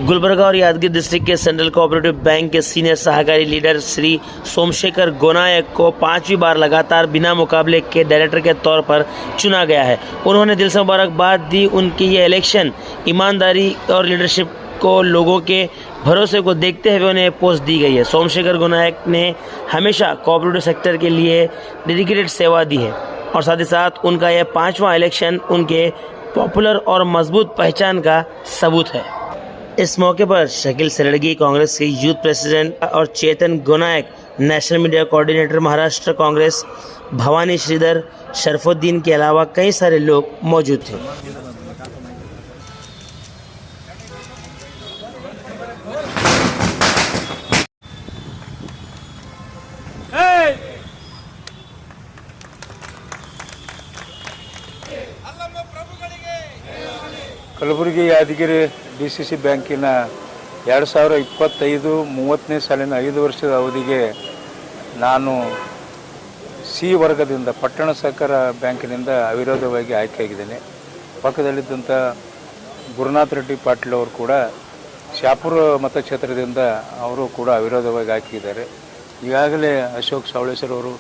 गुलबर्गा और यादगीर डिस्ट्रिक्ट के central cooperative bank के सीनियर सहकारी लीडर श्री सोमशेखर गोनायक को 5वीं बार लगातार बिना मुकाबले के डायरेक्टर के तौर पर चुना गया है। उन्होंने दिल से मुबारकबाद दी। उनकी ये इलेक्शन ईमानदारी और लीडरशिप को लोगों के भरोसे को देखते हुए उन्हें पोस्ट दी गई है। सोमशेखर गोनायक ने हमेशा कोऑपरेटिव सेक्टर के लिए डेडिकेटेड सेवा दी है और साथ ही साथ उनका यह 5वां इलेक्शन उनके पॉपुलर और मजबूत पहचान का सबूत है। इस मौके पर शकील सलड़गी कांग्रेस के यूथ प्रेसिडेंट और Chetan Gonayak national media coordinator Maharashtra Congress, Bhavani Shridhar, Sharafuddin के अलावा कई सारे लोग मौजूद थे। ಕಲಬುರಗಿ ಯಾದಗಿರಿ DCC ಬ್ಯಾಂಕಿನ 2025-30ನೇ ಸಾಲಿನ 5 ವರ್ಷದ ಅವಧಿಗೆ ನಾನು ಸಿ ವರ್ಗದಿಂದ ಪಟ್ಟಣ ಸಹಕಾರ ಬ್ಯಾಂಕಿನಿಂದ ಅವಿರೋಧವಾಗಿ ಆಯ್ಕೆಯಾಗಿದ್ದೇನೆ. ಪಕ್ಕದಲ್ಲಿದ್ದಂಥ ಗುರುನಾಥ್ ರೆಡ್ಡಿ ಪಾಟೀಲ್ ಅವರು ಕೂಡ ಶಾಪುರ ಮತಕ್ಷೇತ್ರದಿಂದ ಅವರು ಕೂಡ ಅವಿರೋಧವಾಗಿ ಆಯ್ಕೆಯಿದ್ದಾರೆ. ಈಗಾಗಲೇ ಅಶೋಕ್ ಸಾವಳೇಶ್ವರ ಅವರು,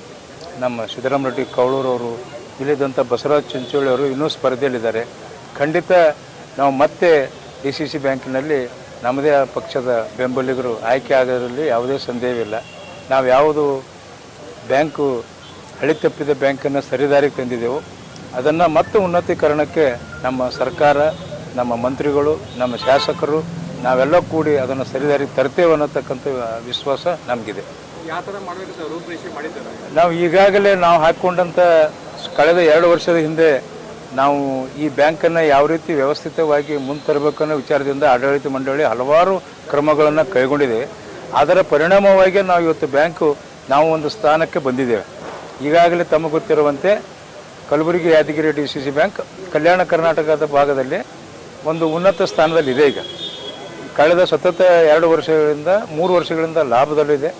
ನಮ್ಮ ಸಿದ್ದರಾಮ ರೆಡ್ಡಿ ಕೌಳೂರವರು, ಇಲ್ಲಿದ್ದಂಥ ಬಸವರಾಜ್ ಚಿಂಚೋಳಿ ಅವರು ಇನ್ನೂ ಸ್ಪರ್ಧೆಯಲ್ಲಿದ್ದಾರೆ. ಖಂಡಿತ ನಾವು ಮತ್ತೆ DCC ಬ್ಯಾಂಕಿನಲ್ಲಿ ನಮ್ಮದೇ ಪಕ್ಷದ ಬೆಂಬಲಿಗರು ಆಯ್ಕೆ ಆಗೋದ್ರಲ್ಲಿ ಯಾವುದೇ ಸಂದೇಹವಿಲ್ಲ. ನಾವು ಯಾವುದು ಬ್ಯಾಂಕು ಹಳಿ ತಪ್ಪಿದ ಬ್ಯಾಂಕನ್ನು ಸರಿದಾರಿಗೆ ತಂದಿದ್ದೆವು, ಅದನ್ನು ಮತ್ತೆ ಉನ್ನತೀಕರಣಕ್ಕೆ ನಮ್ಮ ಸರ್ಕಾರ, ನಮ್ಮ ಮಂತ್ರಿಗಳು, ನಮ್ಮ ಶಾಸಕರು ನಾವೆಲ್ಲ ಕೂಡಿ ಅದನ್ನು ಸರಿದಾರಿಗೆ ತರ್ತೇವೆ ಅನ್ನತಕ್ಕಂಥ ವಿಶ್ವಾಸ ನಮಗಿದೆ. ನಾವು ಈಗಾಗಲೇ ನಾವು ಹಾಕ್ಕೊಂಡಂಥ ಕಳೆದ 2 ವರ್ಷದ ಹಿಂದೆ ನಾವು ಈ ಬ್ಯಾಂಕನ್ನು ಯಾವ ರೀತಿ ವ್ಯವಸ್ಥಿತವಾಗಿ ಮುಂತರಬೇಕನ್ನೋ ವಿಚಾರದಿಂದ ಆಡಳಿತ ಮಂಡಳಿ ಹಲವಾರು ಕ್ರಮಗಳನ್ನು ಕೈಗೊಂಡಿದೆ. ಅದರ ಪರಿಣಾಮವಾಗಿ ನಾವು ಇವತ್ತು ಬ್ಯಾಂಕು ನಾವು ಒಂದು ಸ್ಥಾನಕ್ಕೆ ಬಂದಿದ್ದೇವೆ. ಈಗಾಗಲೇ ತಮಗೆ ಗೊತ್ತಿರುವಂತೆ ಕಲಬುರಗಿ ಯಾದಗಿರಿ DCC ಬ್ಯಾಂಕ್ ಕಲ್ಯಾಣ ಕರ್ನಾಟಕದ ಭಾಗದಲ್ಲಿ ಒಂದು ಉನ್ನತ ಸ್ಥಾನದಲ್ಲಿದೆ. ಈಗ ಕಳೆದ ಸತತ 2 ವರ್ಷಗಳಿಂದ 3 ವರ್ಷಗಳಿಂದ ಲಾಭದಲ್ಲಿದೆ.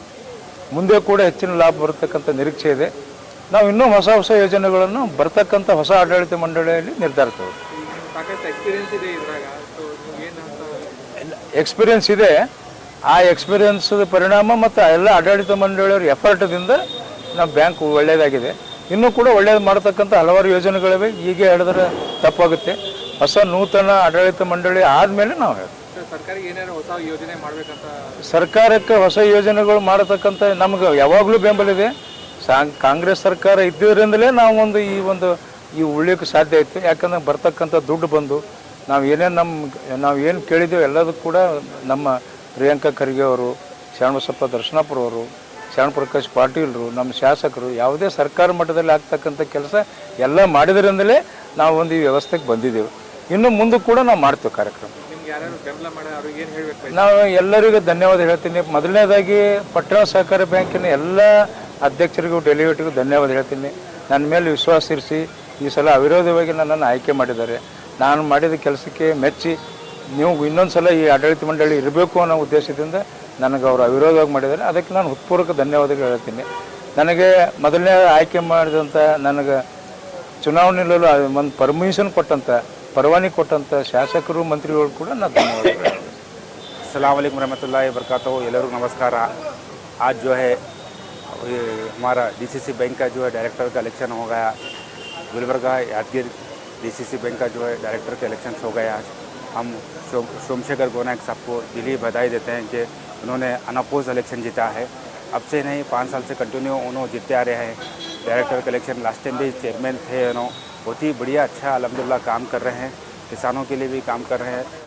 ಮುಂದೆ ಕೂಡ ಹೆಚ್ಚಿನ ಲಾಭ ಬರತಕ್ಕಂಥ ನಿರೀಕ್ಷೆ ಇದೆ. ನಾವು ಇನ್ನೂ ಹೊಸ ಯೋಜನೆಗಳನ್ನು ಬರ್ತಕ್ಕಂಥ ಹೊಸ ಆಡಳಿತ ಮಂಡಳಿಯಲ್ಲಿ ನಿರ್ಧರಿಸ್ತೇವೆ. ಎಕ್ಸ್ಪೀರಿಯನ್ಸ್ ಇದೆ. ಆ ಎಕ್ಸ್ಪೀರಿಯನ್ಸ್ದ ಪರಿಣಾಮ ಮತ್ತು ಎಲ್ಲ ಆಡಳಿತ ಮಂಡಳಿಯವರ ಎಫರ್ಟ್ದಿಂದ ನಮ್ಮ ಬ್ಯಾಂಕ್ ಒಳ್ಳೆಯದಾಗಿದೆ. ಇನ್ನೂ ಕೂಡ ಒಳ್ಳೆಯದು ಮಾಡತಕ್ಕಂಥ ಹಲವಾರು ಯೋಜನೆಗಳಿವೆ. ಹೀಗೆ ಹೇಳಿದ್ರೆ ತಪ್ಪಾಗುತ್ತೆ. ಹೊಸ ನೂತನ ಆಡಳಿತ ಮಂಡಳಿ ಆದಮೇಲೆ ನಾವು ಹೇಳ್ತೀವಿ. ಸರ್ಕಾರಕ್ಕೆ ಹೊಸ ಯೋಜನೆಗಳು ಮಾಡತಕ್ಕಂಥ ನಮ್ಗೆ ಯಾವಾಗಲೂ ಬೆಂಬಲಿದೆ. ಕಾಂಗ್ರೆಸ್ ಸರ್ಕಾರ ಇದ್ದಿದ್ದರಿಂದಲೇ ನಾವು ಈ ಉಳಿಯೋಕ್ಕೆ ಸಾಧ್ಯ ಆಯಿತು. ಯಾಕಂದ್ರೆ ಬರ್ತಕ್ಕಂಥ ದುಡ್ಡು ಬಂದು ನಾವು ಏನು ಕೇಳಿದ್ದೇವೆ ಎಲ್ಲದಕ್ಕೂ ಕೂಡ ನಮ್ಮ ಪ್ರಿಯಾಂಕಾ ಖರ್ಗೆ ಅವರು, ಶರಣಬಸಪ್ಪ ದರ್ಶನಾಪುರ ಅವರು, ಶರಣಪ್ರಕಾಶ್ ಪಾಟೀಲರು, ನಮ್ಮ ಶಾಸಕರು ಯಾವುದೇ ಸರ್ಕಾರ ಮಟ್ಟದಲ್ಲಿ ಆಗ್ತಕ್ಕಂಥ ಕೆಲಸ ಎಲ್ಲ ಮಾಡಿದ್ರಿಂದಲೇ ನಾವು ಈ ವ್ಯವಸ್ಥೆಗೆ ಬಂದಿದ್ದೇವೆ. ಇನ್ನು ಮುಂದೆ ಕೂಡ ನಾವು ಮಾಡ್ತೇವೆ ಕಾರ್ಯಕ್ರಮ. ನಾವು ಎಲ್ಲರಿಗೂ ಧನ್ಯವಾದ ಹೇಳ್ತೀನಿ. ಮೊದಲನೇದಾಗಿ ಪಟ್ಟಣ ಸಹಕಾರ ಬ್ಯಾಂಕಿನ ಎಲ್ಲ ಅಧ್ಯಕ್ಷರಿಗೂ ಡೆಲಿಗೇಟಿಗೂ ಧನ್ಯವಾದ ಹೇಳ್ತೀನಿ. ನನ್ನ ಮೇಲೆ ವಿಶ್ವಾಸ ಇರಿಸಿ ಈ ಸಲ ಅವಿರೋಧವಾಗಿ ನನ್ನನ್ನು ಆಯ್ಕೆ ಮಾಡಿದ್ದಾರೆ. ನಾನು ಮಾಡಿದ ಕೆಲಸಕ್ಕೆ ಮೆಚ್ಚಿ ನೀವು ಇನ್ನೊಂದು ಸಲ ಈ ಆಡಳಿತ ಮಂಡಳಿ ಇರಬೇಕು ಅನ್ನೋ ಉದ್ದೇಶದಿಂದ ನನಗೆ ಅವರು ಅವಿರೋಧವಾಗಿ ಮಾಡಿದ್ದಾರೆ. ಅದಕ್ಕೆ ನಾನು ಹೃತ್ಪೂರ್ವಕ ಧನ್ಯವಾದಗಳು ಹೇಳ್ತೀನಿ. ನನಗೆ ಮೊದಲನೇ ಆಯ್ಕೆ ಮಾಡಿದಂಥ ನನಗೆ ಚುನಾವಣೆ ನಿಲ್ಲಲು ಒಂದು ಪರವಾನಿ ಕೊಟ್ಟಂಥ ಶಾಸಕರು, ಮಂತ್ರಿಗಳು ಕೂಡ ನಾನು ಧನ್ಯವಾದಗಳು. अस्सलाम वालेकुम रहमतुल्लाहि व बरकातहू। ಎಲ್ಲರಿಗೂ ನಮಸ್ಕಾರ। आज जो है हमारा DCC बैंक का जो है डायरेक्टर का इलेक्शन हो गया। गुलबर्गा यादगीर DCC बैंक का जो है डायरेक्टर का इलेक्शन हो गया। आज हम सोमशेखर गोनायक साहब को दिली बधाई देते हैं कि उन्होंने अनअपोज इलेक्शन जीता है। अब से नहीं, 5 साल से कंटिन्यू उन्होंने जीतते आ रहे हैं डायरेक्टर का इलेक्शन। लास्ट टाइम भी चेयरमैन थे, उन्होंने बहुत ही बढ़िया अच्छा अल्हम्दुलिल्लाह काम कर रहे हैं। किसानों के लिए भी काम कर रहे हैं।